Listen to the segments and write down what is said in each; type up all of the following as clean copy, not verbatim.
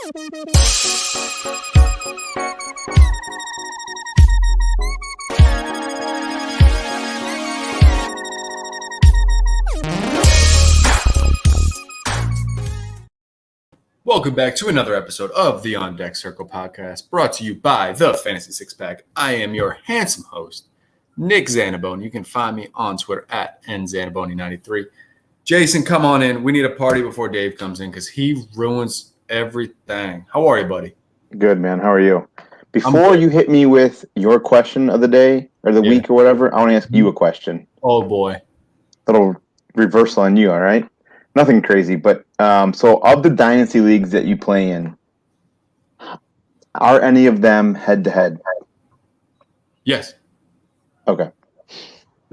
Welcome back to another episode of the On Deck Circle podcast, brought to you by the Fantasy Six Pack. I am your handsome host, Nick Zaniboni. You can find me on Twitter at nzaniboni93. Jason, come on in. We need a party before Dave comes in because he ruins everything. How are you, buddy? Good, man. How are you? Before you hit me with your question of the day or the week or whatever, I want to ask you a question. Oh, boy. Little reversal on you, all right? Nothing crazy, but so of the dynasty leagues that you play in, are any of them head-to-head? Yes. Okay.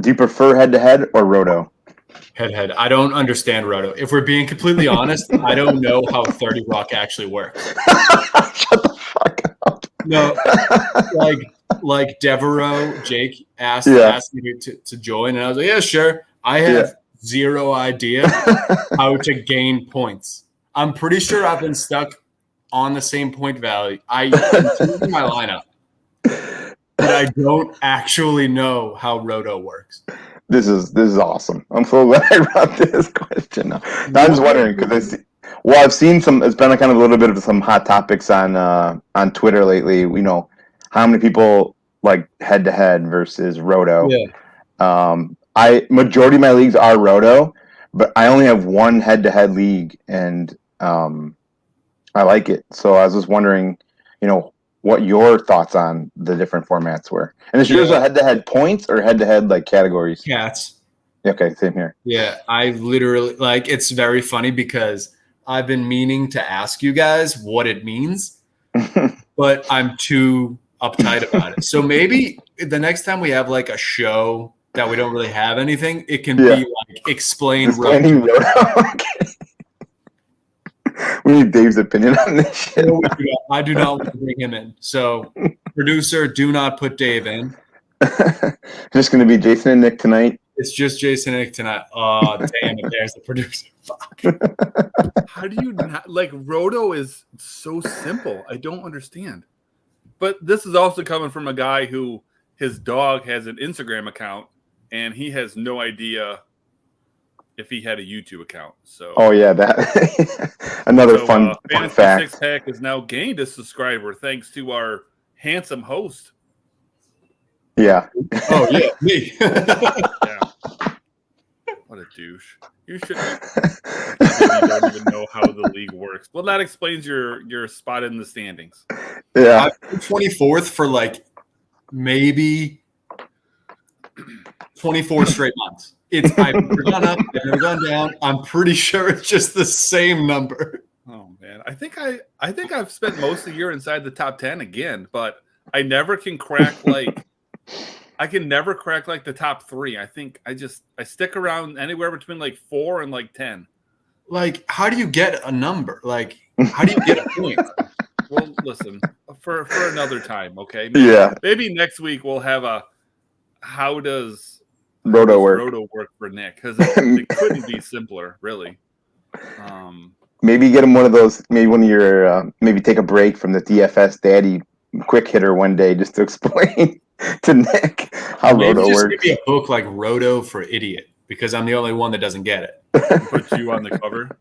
Do you prefer head-to-head or roto? Head-to-head. I don't understand roto. If we're being completely honest, I don't know how 30 Rock actually works. Shut the fuck up. No, like Devereaux, Jake asked me to join, and I was like, yeah, sure. I have zero idea how to gain points. I'm pretty sure I've been stuck on the same point value. I'm choosing my lineup, but I don't actually know how roto works. This is awesome. I'm so glad I brought this question up. I'm just wondering because I've seen some. It's been a little bit of some hot topics on Twitter lately. You know, how many people like head-to-head versus roto. Yeah. Majority of my leagues are roto, but I only have one head-to-head league, and I like it. So I was just wondering, what your thoughts on the different formats were. And is yours a head-to-head points or head-to-head like categories? Cats. Okay, same here. Yeah, I literally it's very funny because I've been meaning to ask you guys what it means, but I'm too uptight about it. So maybe the next time we have like a show that we don't really have anything, it can be like explaining roto. Okay. We need Dave's opinion on this shit. I do not want to bring him in. So, producer, do not put Dave in. Just going to be Jason and Nick tonight. It's just Jason and Nick tonight. Oh, damn it. There's the producer. Fuck. How do you not like roto is so simple? I don't understand. But this is also coming from a guy who his dog has an Instagram account and he has no idea if he had a YouTube account. So that another fun fact. Six Pack has now gained a subscriber thanks to our handsome host. Yeah. Oh yeah, me. Yeah. What a douche. You should. You don't even know how the league works. Well, that explains your spot in the standings. Yeah. I'm 24th for like maybe 24 straight months. I've never gone up, I've never gone down. I'm pretty sure it's just the same number. Oh man, I think I've spent most of the year inside the top 10 again, but I never can crack the top 3. I think I stick around anywhere between like 4 and like 10. Like, how do you get a number? Like, how do you get a point? Well, listen, for another time, okay? Maybe next week we'll have a how does roto work for Nick, because it couldn't be simpler, really. Maybe get him one of those. Maybe one of your. Maybe take a break from the DFS Daddy quick hitter one day just to explain to Nick how roto works. Maybe a book like Roto for Idiot, because I'm the only one that doesn't get it. Put you on the cover.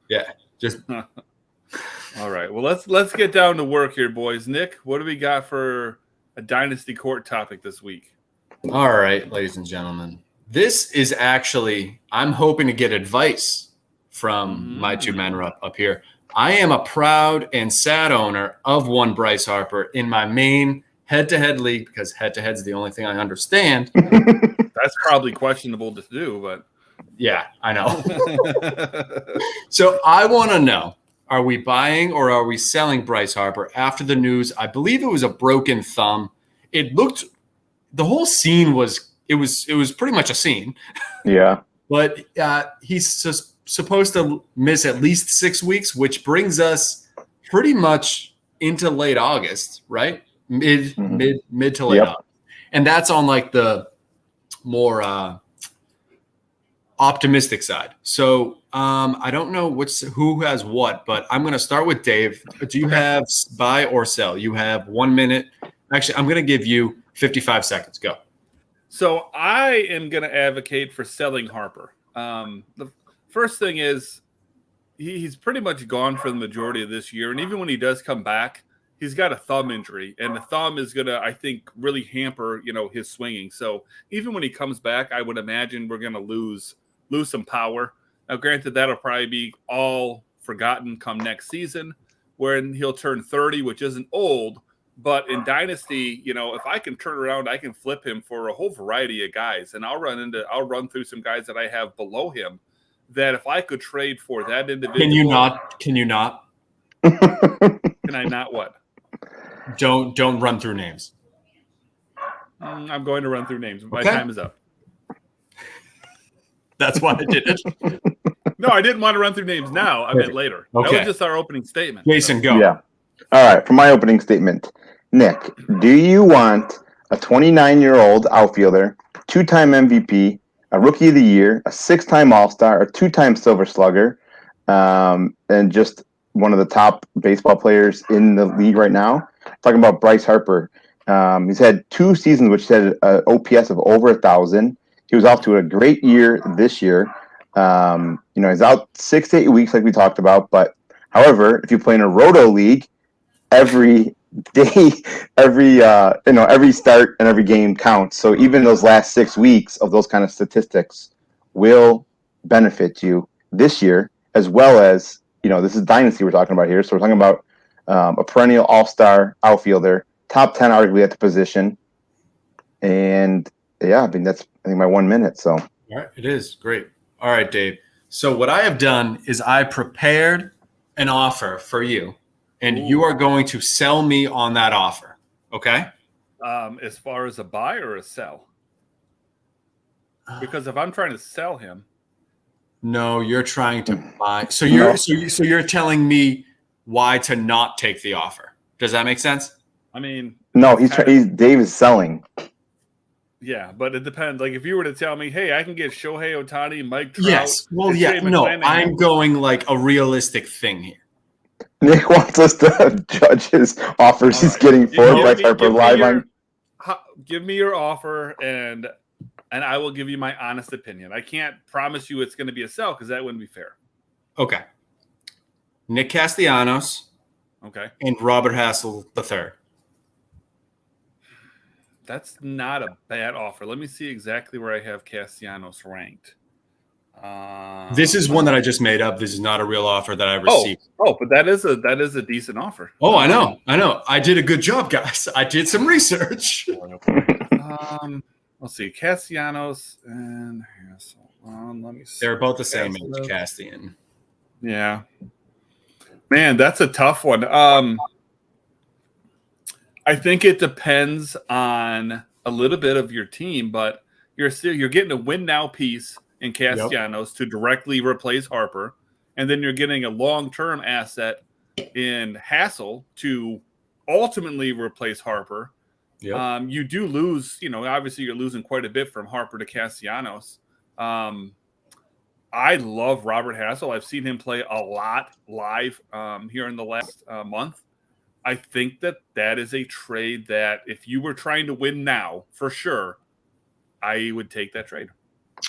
Yeah, just. All right. Well, let's get down to work here, boys. Nick, what do we got for a Dynasty Court topic this week? All right, ladies and gentlemen. This is actually, I'm hoping to get advice from my two men up here. I am a proud and sad owner of one Bryce Harper in my main head-to-head league, because head-to-head is the only thing I understand. That's probably questionable to do, but yeah, I know. So I want to know, are we buying or are we selling Bryce Harper after the news? I believe it was a broken thumb. It looked, the whole scene was pretty much a scene. Yeah. But he's supposed to miss at least 6 weeks, which brings us pretty much into late August, right? Mid to late August. And that's on like the more optimistic side. So I don't know who has what, but I'm going to start with Dave. Do you have buy or sell? You have 1 minute. Actually, I'm going to give you 55 seconds. Go. So I am going to advocate for selling Harper. The first thing is he's pretty much gone for the majority of this year. And even when he does come back, he's got a thumb injury. And the thumb is going to, I think, really hamper, his swinging. So even when he comes back, I would imagine we're going to lose some power. Now, granted, that'll probably be all forgotten come next season, when he'll turn 30, which isn't old. But in Dynasty, if I can turn around, I can flip him for a whole variety of guys. And I'll run through some guys that I have below him that if I could trade for that individual. Can you not? Can I not what? Don't run through names. I'm going to run through names. My time is up. That's why I did it. No, I didn't want to run through names now. I meant later. Okay. That was just our opening statement. Jason, go. Yeah. All right. For my opening statement, Nick, do you want a 29-year-old outfielder, 2-time MVP, a Rookie of the Year, a 6-time All-Star, a 2-time Silver Slugger, and just one of the top baseball players in the league right now? Talking about Bryce Harper. He's had 2 seasons which had an OPS of over 1,000. He was off to a great year this year. He's out 6 to 8 weeks, like we talked about. But however, if you play in a roto league, every day, every start and every game counts. So even those last 6 weeks of those kind of statistics will benefit you this year, as well as, this is Dynasty we're talking about here. So we're talking about a perennial all-star outfielder, top 10 arguably at the position. And yeah, that's my 1 minute. So all right, it is great. All right, Dave. So what I have done is I prepared an offer for you, and you are going to sell me on that offer. Okay? As far as a buy or a sell? Because if I'm trying to sell him, no, you're trying to buy. So you're telling me why to not take the offer. Does that make sense? I mean, no, Dave is selling. Yeah, but it depends. Like if you were to tell me, hey, I can get Shohei Ohtani, Mike Trout. Yes. Well, yeah. No, I'm going like a realistic thing here. Nick wants us to judge his offers he's getting for Bryce Harper live on. Give me your offer, and I will give you my honest opinion. I can't promise you it's going to be a sell because that wouldn't be fair. Okay. Nick Castellanos. Okay. And Robert Hassel III. That's not a bad offer. Let me see exactly where I have Castellanos ranked. This is one that I just made up. This is not a real offer that I received. Oh, but that is a decent offer. Oh, I know. I did a good job, guys. I did some research. Let's see, Castellanos and Hassel. Let me see. They're both the same age, Castian. Yeah, man, that's a tough one. I think it depends on a little bit of your team, but you're getting a win now piece in Castellanos to directly replace Harper, and then you're getting a long-term asset in Hassel to ultimately replace Harper. Yep. You do lose, obviously you're losing quite a bit from Harper to Castellanos. I love Robert Hassel. I've seen him play a lot live here in the last month. I think that is a trade that if you were trying to win now, for sure, I would take that trade.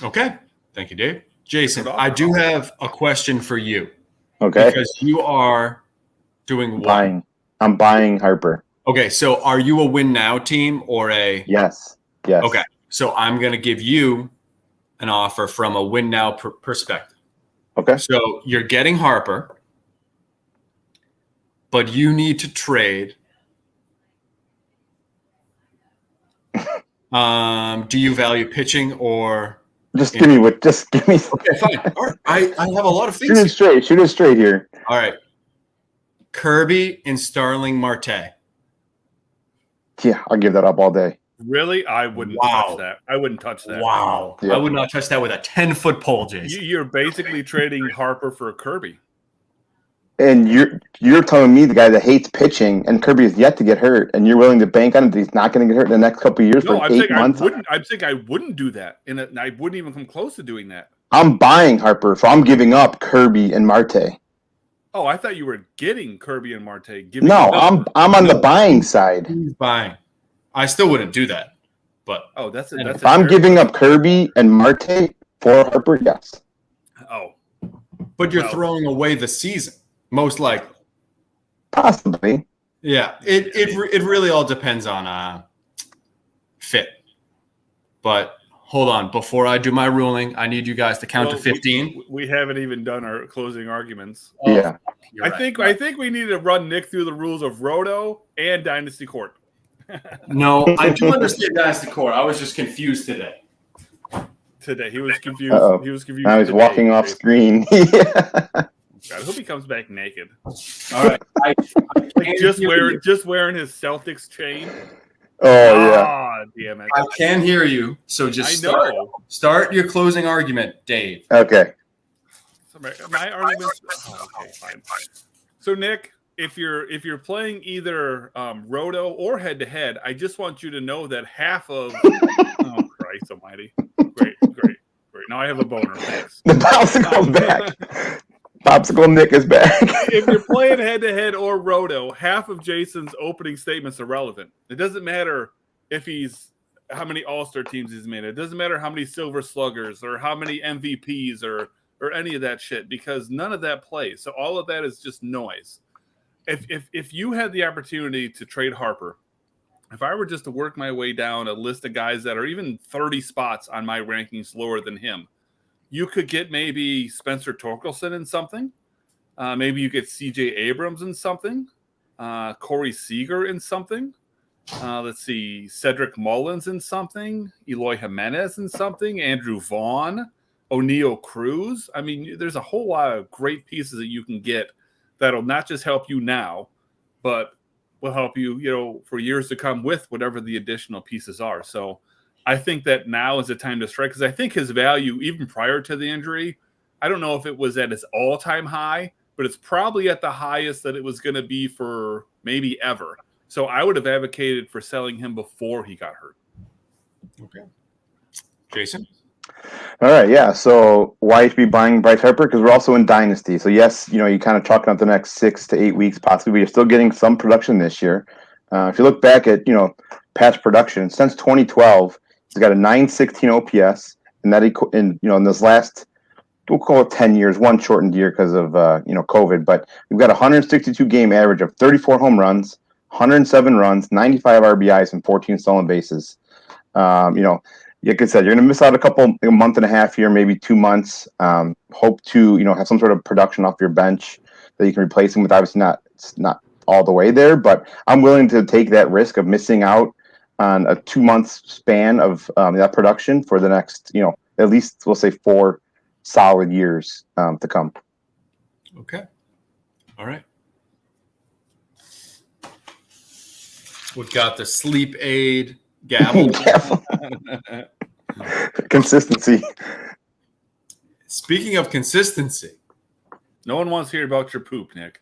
Okay. Thank you, Dave. Jason, I do have a question for you. Okay. Because you are doing what? Buying. I'm buying Harper. Okay. So are you a win now team or a? Yes. Okay. So I'm going to give you an offer from a win now perspective. Okay. So you're getting Harper, but you need to trade. Do you value pitching or? Just give me. Okay, fine. All right. I have a lot of things. Shoot it straight here. All right. Kirby and Starling Marte. Yeah, I'll give that up all day. Really? I wouldn't touch that. I wouldn't touch that. Wow. Yeah. I would not touch that with a 10-foot pole, Jason. You're basically trading Harper for Kirby. And you're telling me the guy that hates pitching and Kirby is yet to get hurt, and you're willing to bank on it that he's not going to get hurt in the next couple of years for 8 months? I think I wouldn't do that, and I wouldn't even come close to doing that. I'm buying Harper, so I'm giving up Kirby and Marte. Oh, I thought you were getting Kirby and Marte. I'm on the buying side. He's buying. I still wouldn't do that. But if I'm giving up Kirby and Marte for Harper, yes. Oh. But you're throwing away the season, most likely. Possibly. Yeah. It really all depends on fit. But hold on. Before I do my ruling, I need you guys to count to 15. We haven't even done our closing arguments. Yeah. I think we need to run Nick through the rules of Roto and Dynasty Court. No, I do understand Dynasty Court. I was just confused today. He was confused. Uh-oh. He was confused. Now he's walking off screen. God, I hope he comes back naked. All right. I just wearing his Celtics chain. Oh yeah. Oh, damn it. I can hear you. So just start your closing argument, Dave. Okay. So my argument. Oh, okay, fine. So Nick, if you're playing either Roto or head to head, I just want you to know that half of oh Christ Almighty. Great. Now I have a boner. Thanks. The popsicle's back. Popsicle Nick is back. If you're playing head-to-head or Roto, half of Jason's opening statements are relevant. It doesn't matter how many All-Star teams he's made. It doesn't matter how many Silver Sluggers or how many MVPs or any of that shit, because none of that plays. So all of that is just noise. If you had the opportunity to trade Harper, if I were just to work my way down a list of guys that are even 30 spots on my rankings lower than him, you could get maybe Spencer Torkelson in something. Maybe you get C.J. Abrams in something. Corey Seager in something. Let's see. Cedric Mullins in something. Eloy Jimenez in something. Andrew Vaughn. O'Neal Cruz. I mean, there's a whole lot of great pieces that you can get that'll not just help you now, but will help you, for years to come with whatever the additional pieces are. So I think that now is the time to strike, because I think his value, even prior to the injury, I don't know if it was at his all-time high, but it's probably at the highest that it was going to be for maybe ever. So I would have advocated for selling him before he got hurt. Okay. Jason? All right, yeah. So why you should be buying Bryce Harper? Because we're also in Dynasty. So yes, you kind of chalking up the next 6 to 8 weeks possibly. You're still getting some production this year. If you look back at past production since 2012, he's got a 916 OPS, and that in this last, we'll call it 10 years, one shortened year because of COVID. But we've got a 162 game average of 34 home runs, 107 runs, 95 RBIs, and 14 stolen bases. Like I said, you're going to miss out a month and a half here, maybe 2 months. Hope to, have some sort of production off your bench that you can replace him with. Obviously, it's not all the way there, but I'm willing to take that risk of missing out on a 2 month span of that production for the next, at least we'll say 4 solid years to come. Okay. All right. We've got the sleep aid gavel. Consistency. Speaking of consistency, no one wants to hear about your poop, Nick.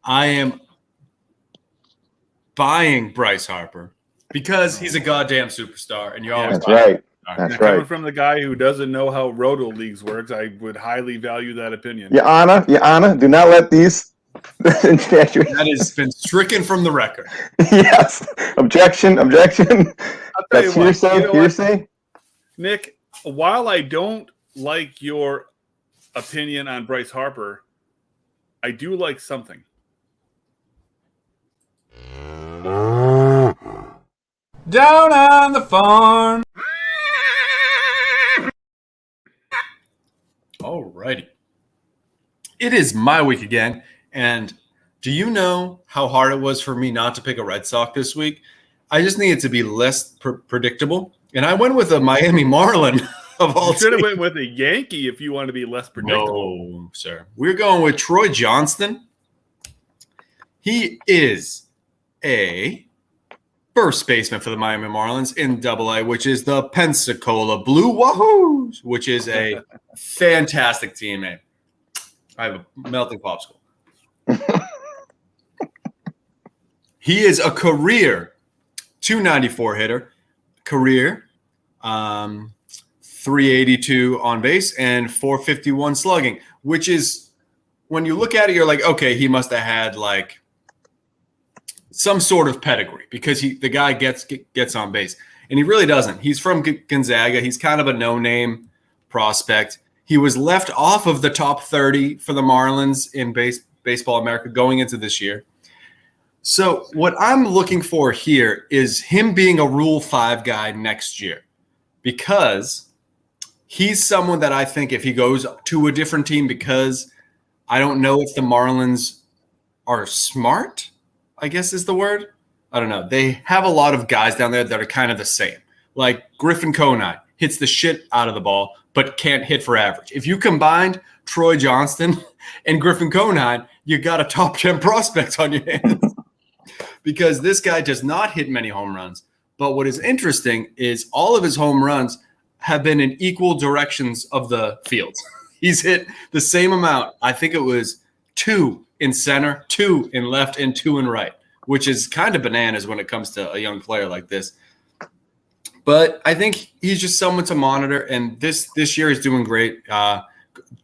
I am buying Bryce Harper because he's a goddamn superstar, and you're always That's right. That's coming from the guy who doesn't know how Roto leagues works, I would highly value that opinion. Your Honor, do not let these. That has been stricken from the record. Yes. Objection. That's hearsay. Nick, while I don't like your opinion on Bryce Harper, I do like something. Down on the farm. Alrighty. It is my week again. And do you know how hard it was for me not to pick a Red Sox this week? I just needed to be less predictable. And I went with a Miami Marlin of all You should have went with a Yankee if you want to be less predictable. No, sir. We're going with Troy Johnston. He is a first baseman for the Miami Marlins in Double-A, which is the Pensacola Blue Wahoos, which is a fantastic team name. I have a melting popsicle. He is a career 294 hitter, career 382 on base, and 451 slugging, which is, when you look at it, you're like, okay, he must have had like some sort of pedigree because the guy gets on base, and he really doesn't. He's from Gonzaga. He's kind of a no-name prospect. He was left off of the top 30 for the Marlins in Baseball America going into this year. So what I'm looking for here is him being a Rule 5 guy next year, because he's someone that I think if he goes to a different team, because I don't know if the Marlins are smart, I guess is the word. I don't know. They have a lot of guys down there that are kind of the same. Like Griffin Conine hits the shit out of the ball, but can't hit for average. If you combined Troy Johnston and Griffin Conine, you got a top 10 prospect on your hands. Because this guy does not hit many home runs. But what is interesting is all of his home runs have been in equal directions of the field. He's hit the same amount. I think it was 2 in center, 2 in left, and 2 in right, which is kind of bananas when it comes to a young player like this. But I think he's just someone to monitor, and this year he's doing great.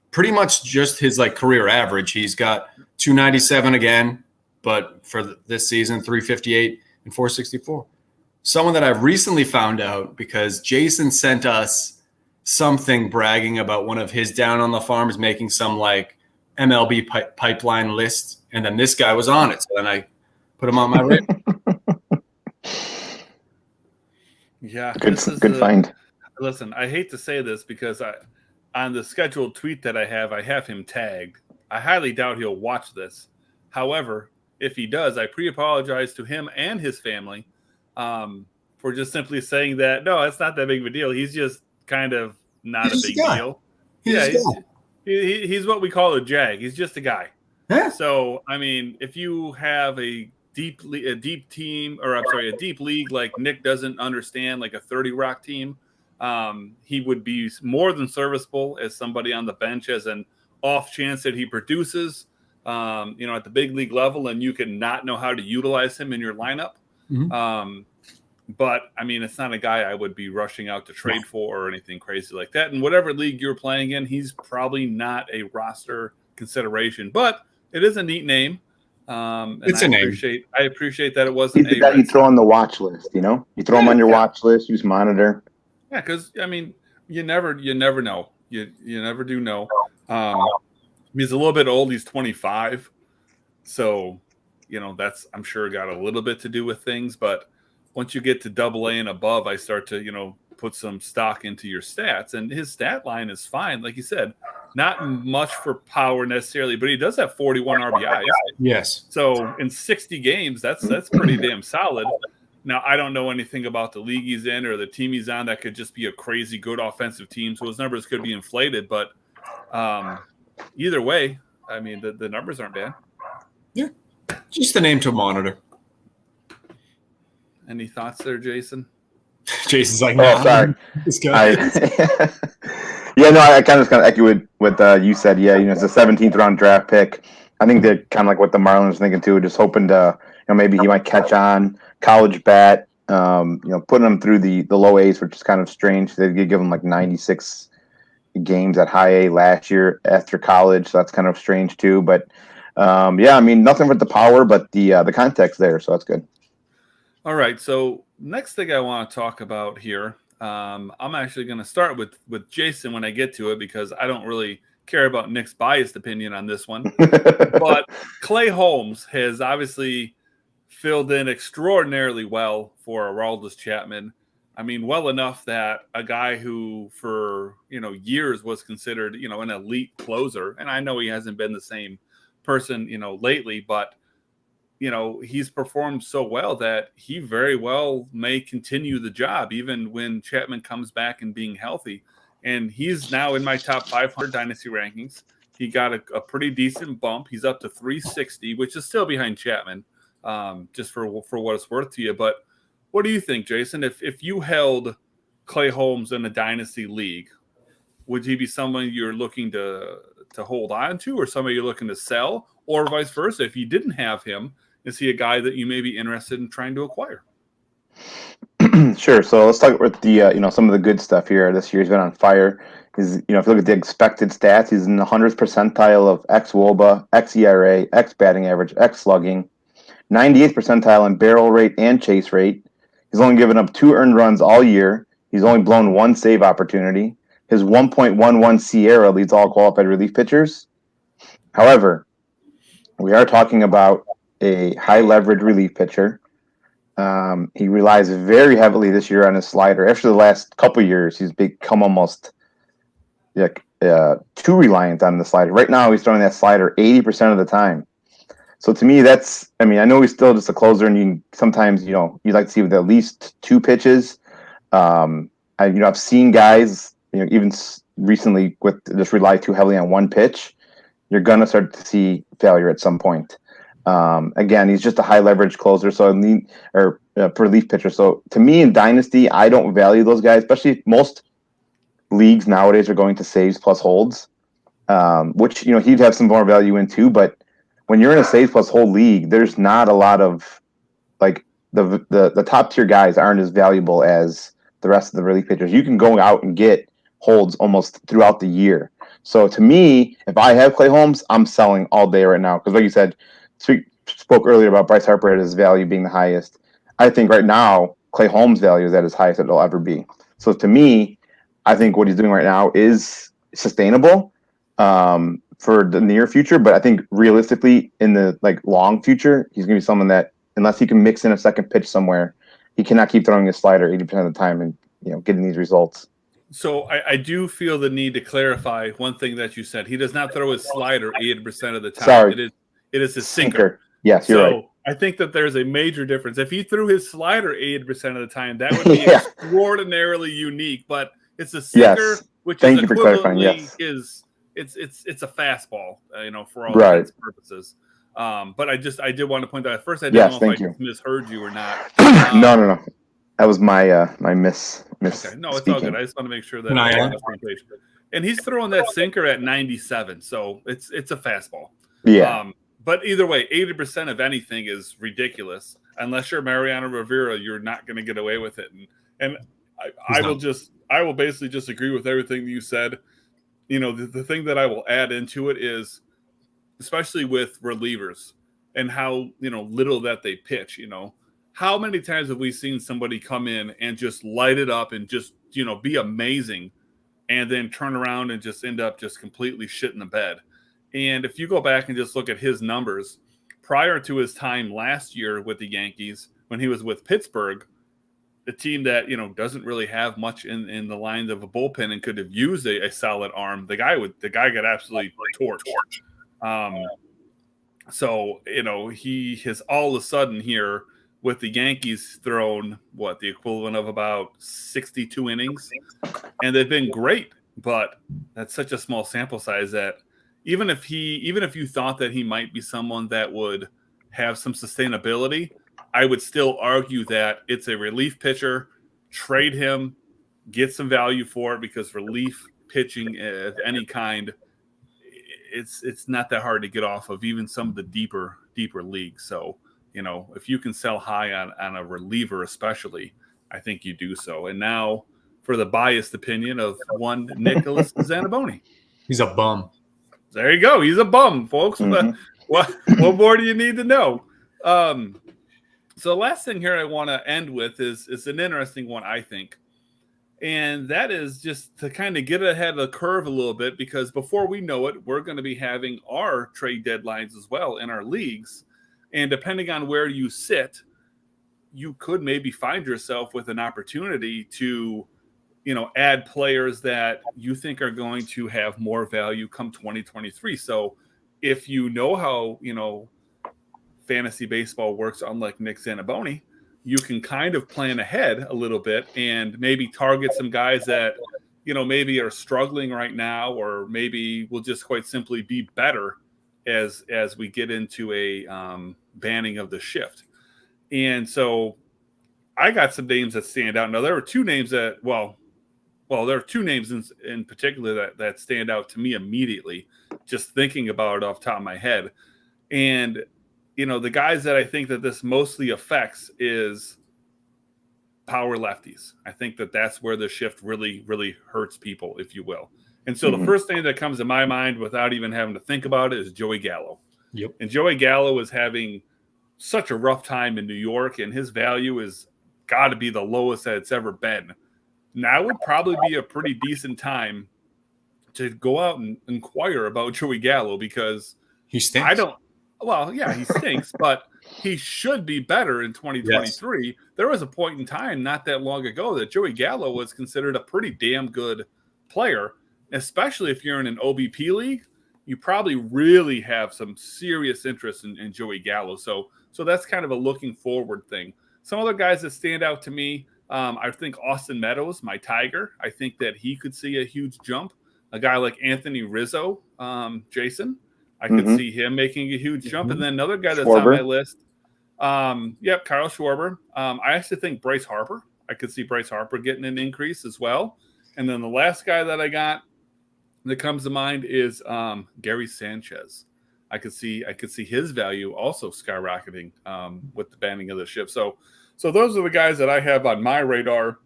Pretty much just his like career average. He's got 297 again, but for this season, 358 and 464. Someone that I've recently found out because Jason sent us something bragging about one of his down on the farms making some like MLB pipeline list, and then this guy was on it. So then I put him on my radar. Yeah, good find. Listen, I hate to say this because on the scheduled tweet that I have him tagged. I highly doubt he'll watch this. However, if he does, I pre-apologize to him and his family for just simply saying that, no, it's not that big of a deal. He's just kind of not a big deal. He's what we call a jag. He's just a guy. Yeah. So, I mean, if you have a deep team, or I'm sorry, a deep league like Nick doesn't understand, like a 30 Rock team, he would be more than serviceable as somebody on the bench as an off chance that he produces. At the big league level, and you can not know how to utilize him in your lineup. Mm-hmm. But I mean, it's not a guy I would be rushing out to trade for or anything crazy like that. And whatever league you're playing in, he's probably not a roster consideration, but it is a neat name. It's a name. I appreciate that it wasn't he's the guy you throw on the watch list. You throw him on your watch list. You just monitor. Yeah, because I mean, you never know. You never do know. He's a little bit old. He's 25. So, that's, I'm sure, got a little bit to do with things. But once you get to Double-A and above, I start to, put some stock into your stats. And his stat line is fine. Like you said, not much for power necessarily, but he does have 41 RBIs. Yes. So in 60 games, that's pretty damn solid. Now, I don't know anything about the league he's in or the team he's on. That could just be a crazy good offensive team. So his numbers could be inflated. But either way, I mean, the numbers aren't bad. Yeah. Just the name to monitor. Any thoughts there, Jason? Jason's like, no, sorry. I kind of echo what you said. Yeah, it's a 17th round draft pick. I think they're kind of like what the Marlins are thinking too, just hoping to, maybe he might catch on. College bat, putting him through the low A's, which is kind of strange. They give him like 96 games at high A last year after college, so that's kind of strange too. But I mean, nothing with the power, but the context there, so that's good. All right, so next thing I want to talk about here, I'm actually going to start with Jason when I get to it, because I don't really care about Nick's biased opinion on this one. But Clay Holmes has obviously filled in extraordinarily well for Aroldis Chapman. I mean, well enough that a guy who for, years was considered, an elite closer, and I know he hasn't been the same person, lately, but, he's performed so well that he very well may continue the job even when Chapman comes back and being healthy. And he's now in my top 500 dynasty rankings. He got a pretty decent bump. He's up to 360, which is still behind Chapman, just for what it's worth to you. But what do you think, Jason? If you held Clay Holmes in a dynasty league, would he be someone you're looking to hold on to, or somebody you're looking to sell, or vice versa? If you didn't have him, is he a guy that you may be interested in trying to acquire? Sure. So let's talk with the some of the good stuff here. This year he's been on fire. If you look at the expected stats, he's in the 100th percentile of xWOBA, xERA, x batting average, x slugging, 98th percentile in barrel rate and chase rate. He's only given up 2 earned runs all year. He's only blown 1 save opportunity. His 1.11 Sierra leads all qualified relief pitchers. However, we are talking about a high leverage relief pitcher. He relies very heavily this year on his slider. After the last couple of years, he's become almost too reliant on the slider. Right now, he's throwing that slider 80% of the time. So to me, I know he's still just a closer, and sometimes you'd like to see with at least 2 pitches. I've seen guys, even recently with just rely too heavily on 1 pitch. You're gonna start to see failure at some point. Again, he's just a high leverage closer, for relief pitcher. So to me in Dynasty, I don't value those guys, especially most leagues nowadays are going to saves plus holds, which he'd have some more value in too. But when you're in a saves plus hold league, there's not a lot of the top tier guys aren't as valuable as the rest of the relief pitchers. You can go out and get holds almost throughout the year. So to me, if I have Clay Holmes, I'm selling all day right now because, like you said. Spoke earlier about Bryce Harper at his value being the highest. I think right now Clay Holmes' value is at his highest it'll ever be. So to me, I think what he's doing right now is sustainable for the near future. But I think realistically, in the long future, he's going to be someone that unless he can mix in a second pitch somewhere, he cannot keep throwing his slider 80% of the time and getting these results. So I do feel the need to clarify one thing that you said. He does not throw his slider 80% of the time. Sorry. It is his sinker. Yes, you're right. I think that there's a major difference. If he threw his slider 80% of the time, that would be extraordinarily unique. But it's a sinker, which is equivalently it's a fastball, for all intents and purposes. But I did want to point out at first I didn't know if I misheard you or not. No. That was my miss. Okay. No, it's all good. I just want to make sure that I'm on the same page. And he's throwing that sinker at 97, so it's a fastball. Yeah. But either way, 80% of anything is ridiculous. Unless you're Mariano Rivera, you're not going to get away with it. And I will basically just agree with everything that you said. The thing that I will add into it is, especially with relievers and how little that they pitch. How many times have we seen somebody come in and just light it up and just be amazing, and then turn around and just end up just completely shit in the bed? And if you go back and just look at his numbers prior to his time last year with the Yankees, when he was with Pittsburgh, a team that, doesn't really have much in the lines of a bullpen and could have used a solid arm, the guy got absolutely torched. So, he has all of a sudden here with the Yankees thrown the equivalent of about 62 innings, and they've been great, but that's such a small sample size that even if you thought that he might be someone that would have some sustainability, I would still argue that it's a relief pitcher. Trade him, get some value for it, because relief pitching of any kind, it's not that hard to get off of, even some of the deeper leagues. So, if you can sell high on a reliever especially, I think you do so. And now for the biased opinion of one Nicholas Zaniboni. He's a bum. There you go. He's a bum, folks. Mm-hmm. What more do you need to know? So the last thing here I want to end with is an interesting one, I think. And that is just to kind of get ahead of the curve a little bit, because before we know it, we're going to be having our trade deadlines as well in our leagues. And depending on where you sit, you could maybe find yourself with an opportunity to add players that you think are going to have more value come 2023. So if you know how, fantasy baseball works, unlike Nick Zaniboni, you can kind of plan ahead a little bit and maybe target some guys that, maybe are struggling right now, or maybe will just quite simply be better as we get into a banning of the shift. And so I got some names that stand out. Now, there were two names that, there are two names in particular that stand out to me immediately, just thinking about it off the top of my head. And, the guys that I think that this mostly affects is power lefties. I think that that's where the shift really, really hurts people, if you will. And so the first thing that comes to my mind without even having to think about it is Joey Gallo. Yep. And Joey Gallo is having such a rough time in New York, and his value is got to be the lowest that it's ever been. Now would probably be a pretty decent time to go out and inquire about Joey Gallo because he stinks. He stinks, but he should be better in 2023. Yes. There was a point in time not that long ago that Joey Gallo was considered a pretty damn good player, especially if you're in an OBP league. You probably really have some serious interest in Joey Gallo. So that's kind of a looking forward thing. Some other guys that stand out to me, I think Austin Meadows, my Tiger. I think that he could see a huge jump. A guy like Anthony Rizzo, Jason, I could see him making a huge jump. And then another guy that's on my list, Kyle Schwarber. I actually think Bryce Harper. I could see Bryce Harper getting an increase as well. And then the last guy that I got that comes to mind is Gary Sanchez. I could see his value also skyrocketing with the banning of the shift. So those are the guys that I have on my radar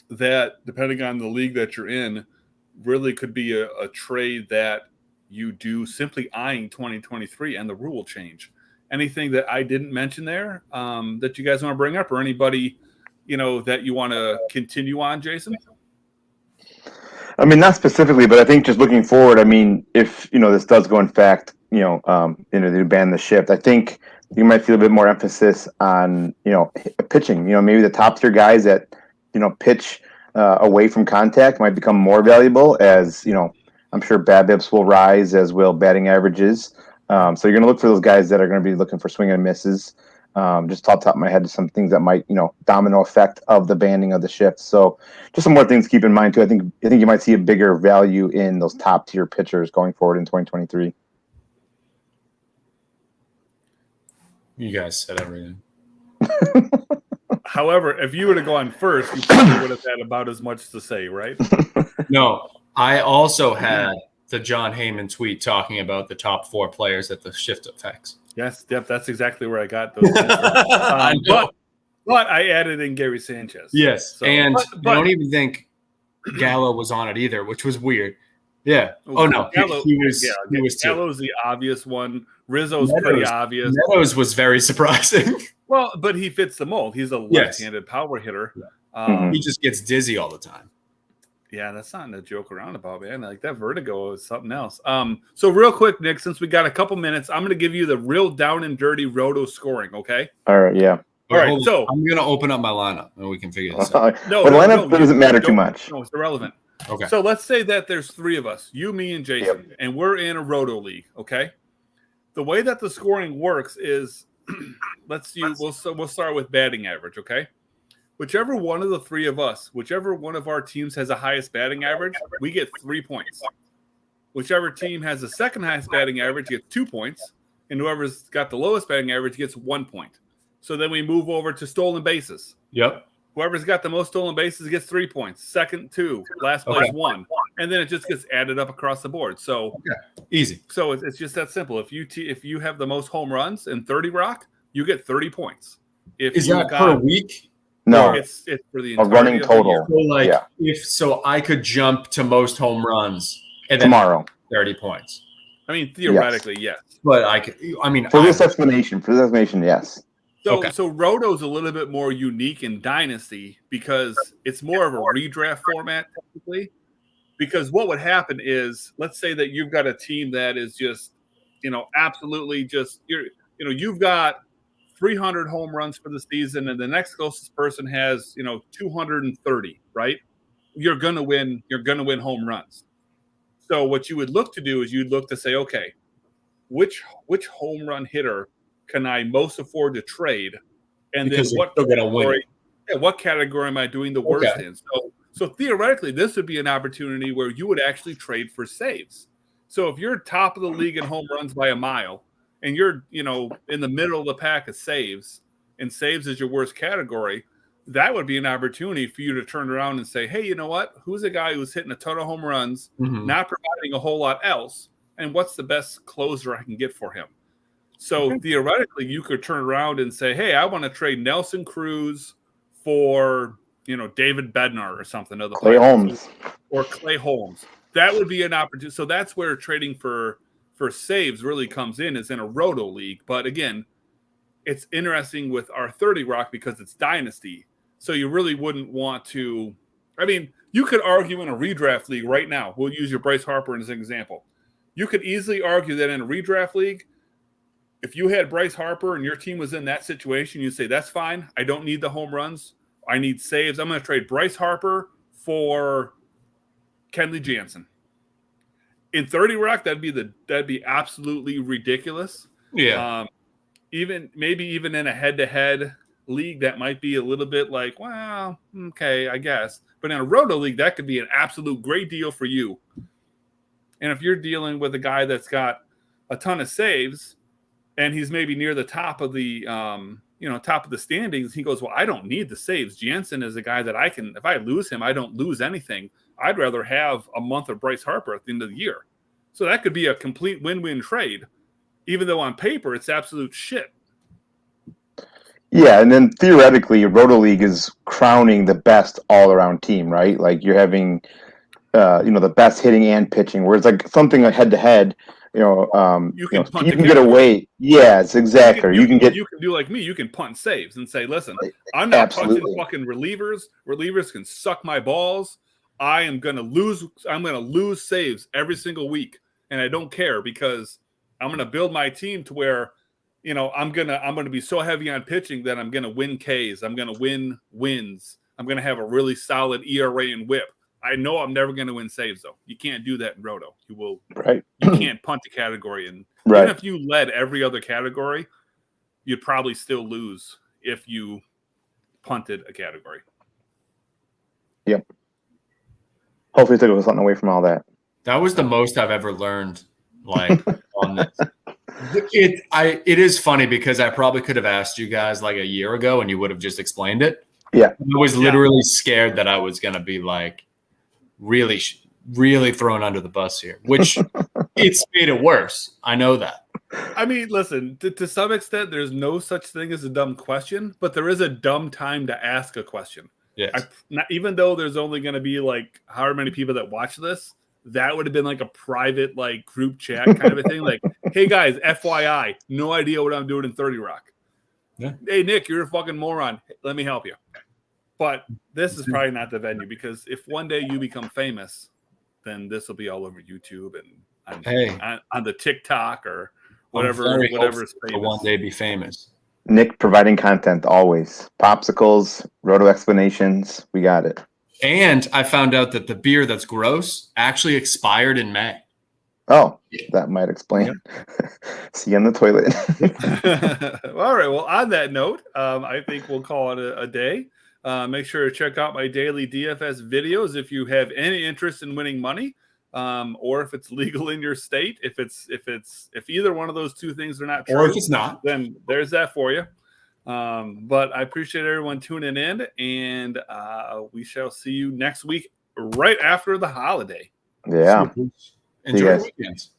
that, depending on the league that you're in, really could be a trade that you do simply eyeing 2023 and the rule change. Anything that I didn't mention there that you guys want to bring up, or anybody that you want to continue on, Jason? I mean, not specifically, but I think just looking forward, I mean, if, this does go in fact, they ban the shift, I think you might feel a bit more emphasis on, pitching, maybe the top tier guys that, pitch away from contact might become more valuable as, I'm sure BABIPs will rise, as will batting averages. So you're going to look for those guys that are going to be looking for swing and misses. Just off the top of my head, some things that might, domino effect of the banning of the shift. So just some more things to keep in mind too. I think you might see a bigger value in those top tier pitchers going forward in 2023. You guys said everything. However, if you were to go on first, you probably would have had about as much to say, right? No, I also had the John Heyman tweet talking about the top 4 players that the shift affects. Yes, yep, that's exactly where I got those. But I added in Gary Sanchez. Yes, so, and I don't even think Gallo was on it either, which was weird. Yeah. Oh no, Gallo, he was Gallo's the obvious one. Rizzo's pretty obvious. Meadows was very surprising. Well, but he fits the mold. He's a left-handed power hitter. Yeah. He just gets dizzy all the time. Yeah, that's not to joke around about, man. Like that vertigo is something else. So real quick, Nick, since we got a couple minutes, I'm going to give you the real down and dirty roto scoring. Okay. All right. Yeah. All right. So I'm going to open up my lineup and we can figure this out. The lineup doesn't matter too much. No, it's irrelevant. Okay. So let's say that there's 3 of us, you, me, and Jason, and we're in a roto league. Okay. The way that the scoring works is, we'll start with batting average. Okay. Whichever one of the 3 of us, whichever one of our teams has the highest batting average, we get 3 points. Whichever team has the second highest batting average gets 2 points, and whoever's got the lowest batting average gets 1 point. So then we move over to stolen bases. Yep. Whoever's got the most stolen bases gets 3 points. Second, 2. Last place, 1. And then it just gets added up across the board. So easy. So it's just that simple. If you have the most home runs in 30 Rock, you get 30 points. Is that per week? No, it's for the entire running total. So I could jump to most home runs and tomorrow 30 points. I mean, theoretically, yes. But for this explanation, yes. So Roto's a little bit more unique in Dynasty because it's more of a redraft format technically. Because what would happen is, let's say that you've got a team that is just, absolutely just you've got 300 home runs for the season, and the next closest person has 230. Right? You're gonna win home runs. So what you would look to do is you'd look to say, okay, which home run hitter can I most afford to trade, and because then what category am I doing the worst in? So theoretically, this would be an opportunity where you would actually trade for saves. So if you're top of the league in home runs by a mile, and you're in the middle of the pack of saves, and saves is your worst category, that would be an opportunity for you to turn around and say, hey, you know what? Who's a guy who's hitting a ton of home runs, not providing a whole lot else, and what's the best closer I can get for him? So theoretically, you could turn around and say, hey, I want to trade Nelson Cruz for David Bednar or something of the Clay Holmes or Clay Holmes. That would be an opportunity. So that's where trading for saves really comes in, is in a roto league. But again, it's interesting with our 30 Rock because it's Dynasty. So you really wouldn't want to. I mean, you could argue in a redraft league right now. We'll use your Bryce Harper as an example. You could easily argue that in a redraft league, if you had Bryce Harper and your team was in that situation, you'd say, that's fine. I don't need the home runs. I need saves. I'm going to trade Bryce Harper for Kenley Jansen. In 30 Rock, that'd be absolutely ridiculous. Yeah. Even in a head-to-head league, that might be a little bit like, well, okay, I guess. But in a roto league, that could be an absolute great deal for you. And if you're dealing with a guy that's got a ton of saves and he's maybe near the top of the top of the standings, he goes, well, I don't need the saves. Jansen is a guy that I can, if I lose him, I don't lose anything. I'd rather have a month of Bryce Harper at the end of the year. So that could be a complete win-win trade, even though on paper it's absolute shit. Yeah, and then theoretically, Roto League is crowning the best all-around team, right? Like you're having, the best hitting and pitching. Whereas like something like head-to-head, you can get away. Yes, exactly. You can do like me. You can punt saves and say, listen, I'm not punting fucking relievers. Relievers can suck my balls. I'm gonna lose saves every single week, and I don't care because I'm gonna build my team to where, I'm gonna be so heavy on pitching that I'm gonna win Ks. I'm gonna win wins. I'm gonna have a really solid ERA and WHIP. I know I'm never gonna win saves though. You can't do that in Roto. You will. Right. You can't punt a category, and even if you led every other category, you'd probably still lose if you punted a category. Yep. Hopefully, took something away from all that. That was the most I've ever learned, like on this. It is funny because I probably could have asked you guys like a year ago, and you would have just explained it. Yeah, I was literally scared that I was gonna be like really, really thrown under the bus here, which it's made it worse. I know that. I mean, listen, to some extent, there's no such thing as a dumb question, but there is a dumb time to ask a question. Yes. Even though there's only going to be like however many people that watch this, that would have been like a private like group chat kind of a thing. Like, hey guys, FYI, no idea what I'm doing in 30 Rock. Yeah. Hey Nick, you're a fucking moron. Let me help you. But this is probably not the venue because if one day you become famous, then this will be all over YouTube and on the TikTok or whatever is famous. One day be famous. Nick providing content always. Popsicles, Roto explanations. We got it. And I found out that the beer that's gross actually expired in May. Oh, that might explain. Yep. See you on the toilet. All right. Well, on that note, I think we'll call it a day. Make sure to check out my daily DFS videos if you have any interest in winning money, or if it's legal in your state. If either one of those two things are not true, or if it's not, then there's that for you. But I appreciate everyone tuning in, and we shall see you next week, right after the holiday. Yeah. Enjoy the weekends.